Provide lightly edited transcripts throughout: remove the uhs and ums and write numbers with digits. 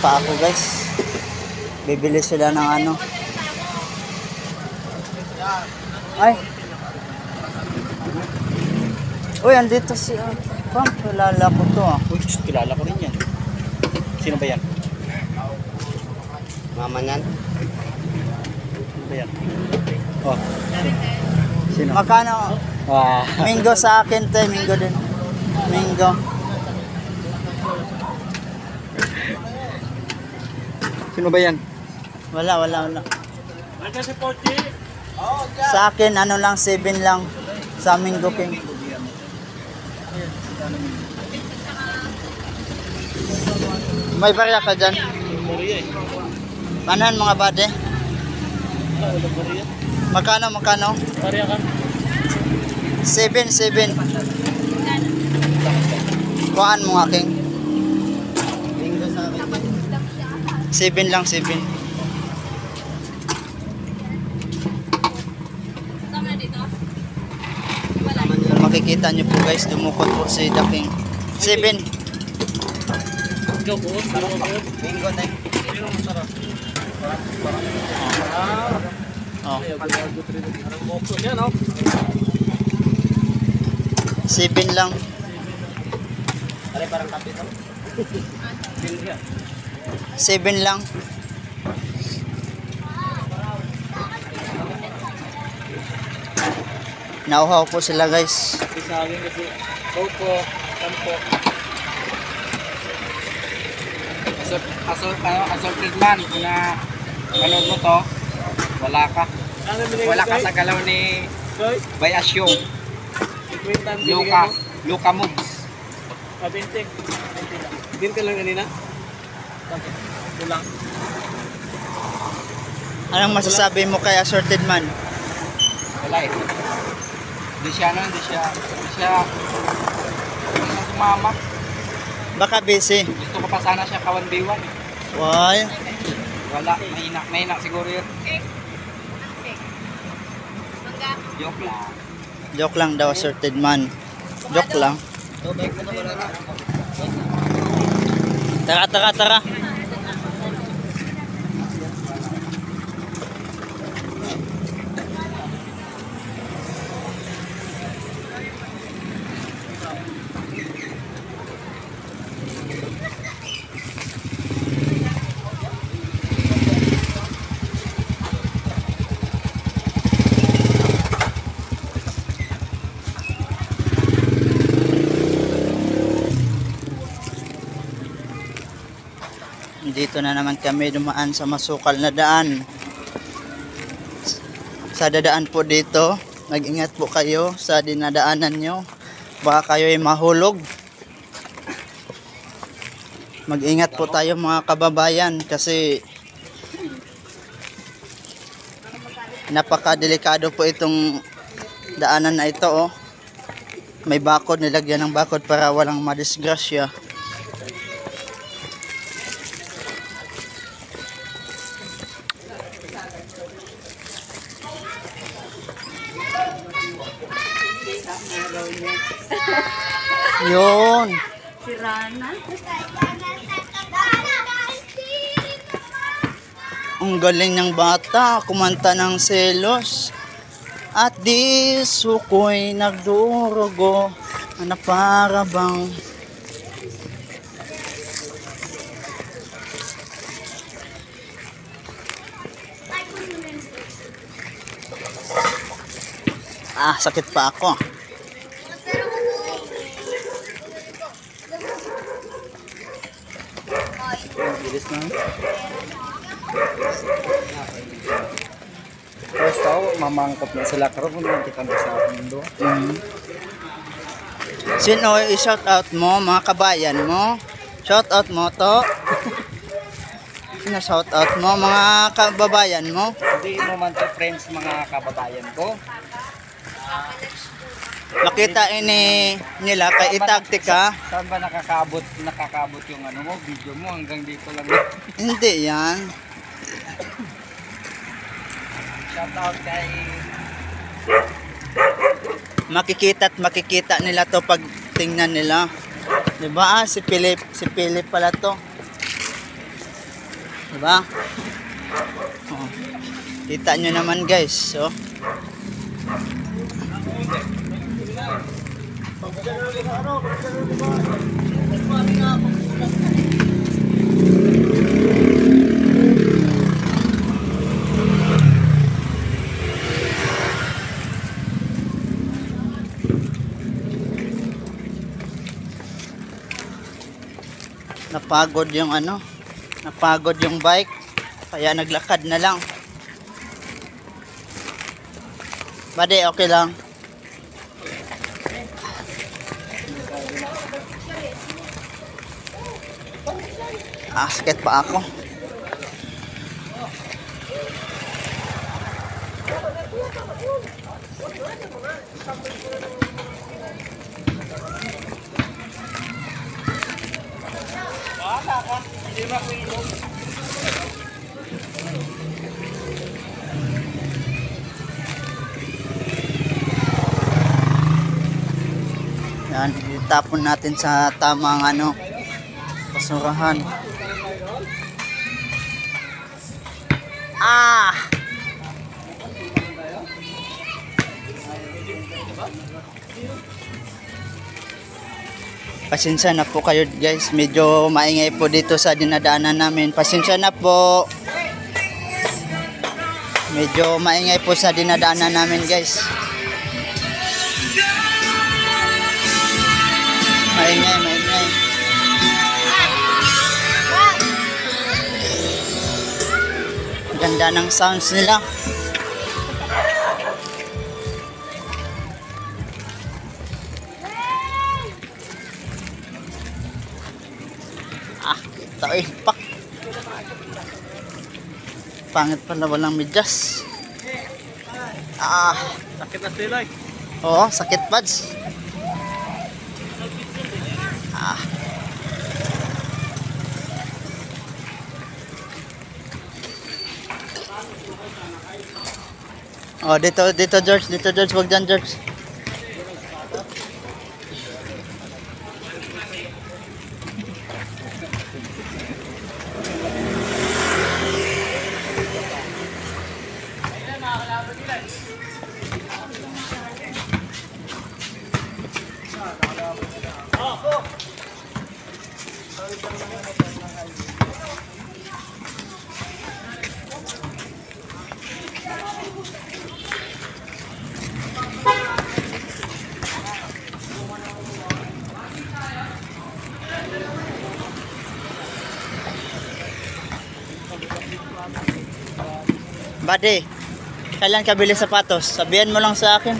Pa ako guys, bibili sila ng ano. Ay, uy, andito si Pam, kilala ko to ah. Uy, kilala ko rin yan. Sino ba yan? Mama nan. Sino ba yan? Oh. Sino? Magkano? Ah. Mingo sa akin te, mingo din. Mingo. Sino ba yan? Wala. Sa akin, ano lang, 7 lang. Sa Mingo King. May barya ka dyan? Panan mga bade? Magkano? Barya ka? 7. Kuhaan mo nga King. Mingo sa akin. 7 lang, 7. Makikita nyo po guys, dumukot po si The King. 7. Ikaw po? Bingo na yun. Oh. 7 lang. Parang kapito. 7 lang. Nauhaw po sila guys. Sa akin kasi, Coco, Tampo. Assorted man, kung na manood mo to, wala ka. Wala ka sa galaw ni Bayasyo. Luka Moves. 20 lang kanina? Kulang. Anong masasabi mo kay Assorted Man? Wala eh. Hindi siya sumama. Baka busy. Gusto ko pa sana siya ka-1v1. Why? Wala, mahina siguro yun. Joke lang. Joke lang daw, Assorted Man. Joke lang. Tara. Dito na naman kami dumaan sa masukal na daan. Sa dadaan po dito, mag-ingat po kayo sa dinadaanan nyo. Baka kayo ay mahulog. Mag-ingat po tayo mga kababayan kasi napaka-delikado po itong daanan na ito. Oh. May bakod, nilagyan ng bakod para walang madisgrasya. Yun. Si Rana. Ang galing ng bata, kumanta ng selos. At di suko'y nagdurugo na para bang sakit pa ako. Bilis na. First tao, mamangkot na sila karon kung kita na sa mundo. Sino i-shout out mo, mga kabayan mo? Shout out mo to. Sino shout out mo, mga kababayan mo? Hindi mo man to friends mga kababayan ko. makita ini nila kay itagtik ka. Saan ba nakakabot yung ano mo, video mo hanggang dito lang. Hindi yan. Shout out kay Makikita nila to pag tingnan nila. 'Di ba? Si Philip pala to. 'Di ba? Oh. Kita nyo naman guys, so. Napagod yung napagod yung bike, kaya naglakad na lang. Bade, okay lang. Sakit pa ako. Yan, itapon natin sa tamang basurahan. Pasensya na po kayo guys, medyo maingay po dito sa dinadaanan namin. Pasensya na po. Medyo maingay po sa dinadaanan namin guys. Maingay. Ganda ng sounds nila. Pak. Pangit pala walang medyas. sakit na sila eh. Oo, sakit pads. Dito George, wag dyan George. Buddy, kailan ka bili sapatos? Sabihan mo lang sa akin.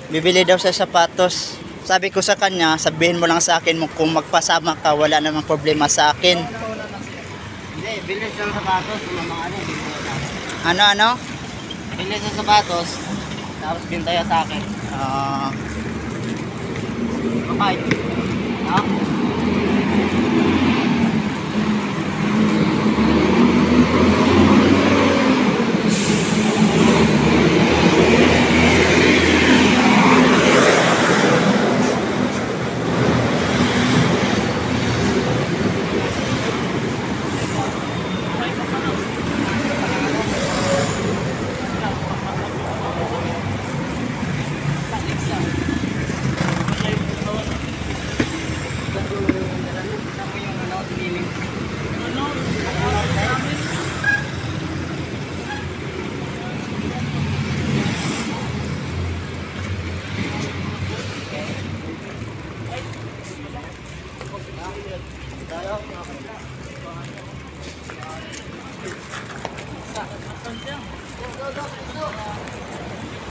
Bibili daw sa sapatos. Sabi ko sa kanya, sabihin mo lang sa akin kung magpasama ka, wala namang problema sa akin. Hindi, bili sa sapatos, Ano? Bili sa sapatos, tapos bintaya sa akin. Okay. No?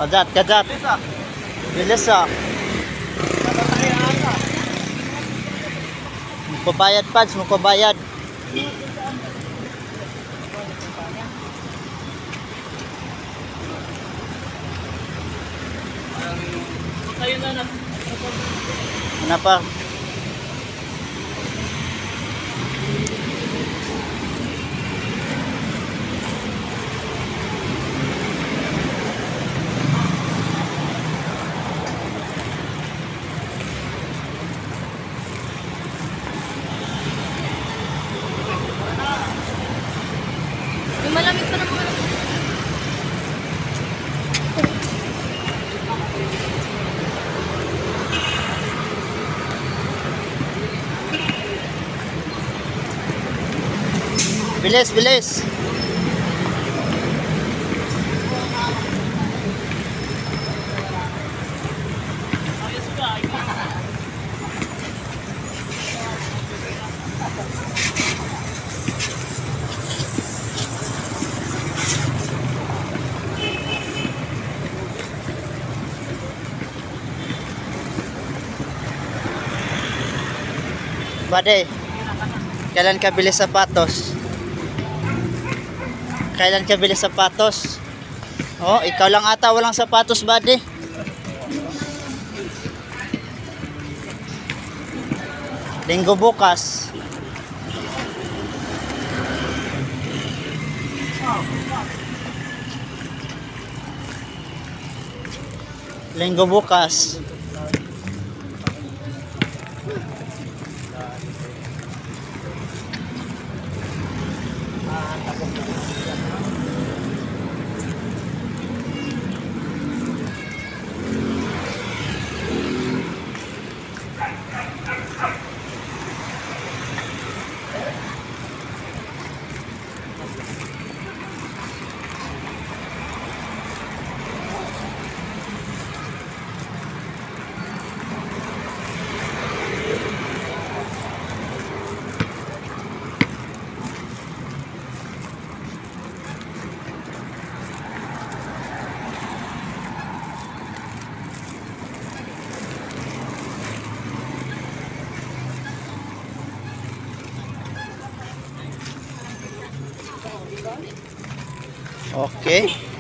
Kajat. Bilis Magpabayad pads, magpabayad. Ano pa? Yung malamig pa naman. Bilis, bilis. Buddy, kailan ka bili sapatos? Kailan ka bili sapatos? Oh, ikaw lang ata walang sapatos, buddy. Linggo bukas. Linggo bukas. Okay.